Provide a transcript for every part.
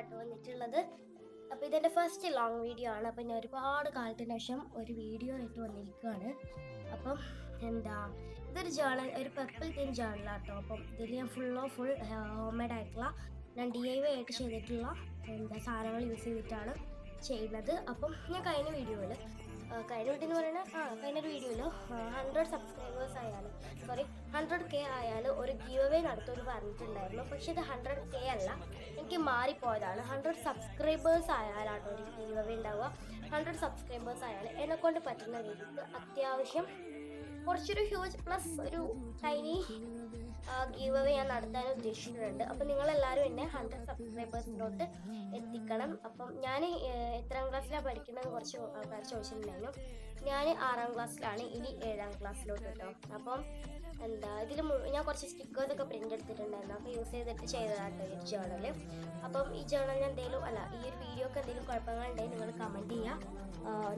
ആട്ടോ വന്നിട്ടുള്ളത്. അപ്പോൾ ഇതെൻ്റെ ഫസ്റ്റ് ലോങ് വീഡിയോ ആണ്. അപ്പം ഞാൻ ഒരുപാട് കാലത്തിന് ശേഷം ഒരു വീഡിയോ ആയിട്ട് വന്നിരിക്കുകയാണ്. അപ്പം ഇതൊരു ജേണൽ, ഒരു പെർപ്പിൾ തീം ജേണലാട്ടോ. അപ്പം ഇതിൽ ഞാൻ ഫുൾ ഹോം മെയ്ഡ് ആയിട്ടുള്ള, ഞാൻ DIY ആയിട്ട് ചെയ്തിട്ടുള്ള സാധനങ്ങൾ യൂസ് ചെയ്തിട്ടാണ് ചെയ്യുന്നത്. അപ്പം ഞാൻ കഴിഞ്ഞ വീഡിയോയിൽ എന്ന് പറയുന്നത് കഴിഞ്ഞൊരു വീഡിയോയിൽ 100 സബ്സ്ക്രൈബേഴ്സ് ആയാലും 100K ആയാലും ഒരു ഗീവ് അവേ നടത്തുമെന്ന് പറഞ്ഞിട്ടുണ്ടായിരുന്നു. പക്ഷേ ഇത് 100K അല്ല, എനിക്ക് മാറിപ്പോയതാണ്. 100 സബ്സ്ക്രൈബേഴ്സ് ആയാലാട്ടോ ഒരു ഗീവ് അവേ ഉണ്ടാവുക. 100 സബ്സ്ക്രൈബേഴ്സ് ആയാൽ എന്നെക്കൊണ്ട് പറ്റുന്ന രീതിക്ക് അത്യാവശ്യം കുറച്ചൊരു ഹ്യൂജ് പ്ലസ് ഒരു ടൈനി ഗീവ് അവേ ഞാൻ നടത്താൻ ഉദ്ദേശിക്കുന്നുണ്ട്. അപ്പം നിങ്ങളെല്ലാവരും എന്നെ 100 സബ്സ്ക്രൈബേഴ്സിലോട്ട് എത്തിക്കണം. അപ്പം ഞാൻ എത്രാം ക്ലാസ്സിലാണ് പഠിക്കുന്നത് കുറച്ച് ആൾക്കാർ ചോദിച്ചിട്ടുണ്ടായിരുന്നു. ഞാൻ 6ാം ക്ലാസ്സിലാണ്, ഇനി 7ാം ക്ലാസ്സിലോട്ട് കേട്ടോ. അപ്പം ഇതിൽ ഞാൻ കുറച്ച് സ്റ്റിക്കേഴ്സൊക്കെ പ്രിൻ്റ് എടുത്തിട്ടുണ്ടായിരുന്നു. അപ്പോൾ യൂസ് ചെയ്തിട്ട് ചെയ്തതാട്ടോ ഈ ജേണൽ. അപ്പം ഈ ജേണലിന് എന്തെങ്കിലും ഈ ഒരു വീഡിയോക്ക് എന്തെങ്കിലും കുഴപ്പങ്ങളുണ്ടെങ്കിൽ നിങ്ങൾ കമൻറ്റ് ചെയ്യുക.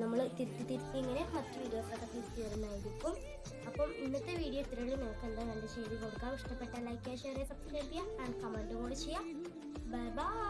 നമ്മൾ തിരുത്തി ഇങ്ങനെ മറ്റു വീഡിയോസൊക്കെ തിരുത്തി വരുന്നതായിരിക്കും. അപ്പം ഇന്നത്തെ വീഡിയോ ഇത്രയുള്ളൂ. നിങ്ങൾക്ക് എന്താ കണ്ട് ചെയ്ത് കൊടുക്കാം. ഇഷ്ടപ്പെട്ട ലൈക്ക് ചെയ്യുക, ഷെയർ ചെയ്യുക, സബ്സ്ക്രൈബ് ചെയ്യുക ആൻഡ് കമൻറ്റും കൂടി ചെയ്യാം. Bye bye.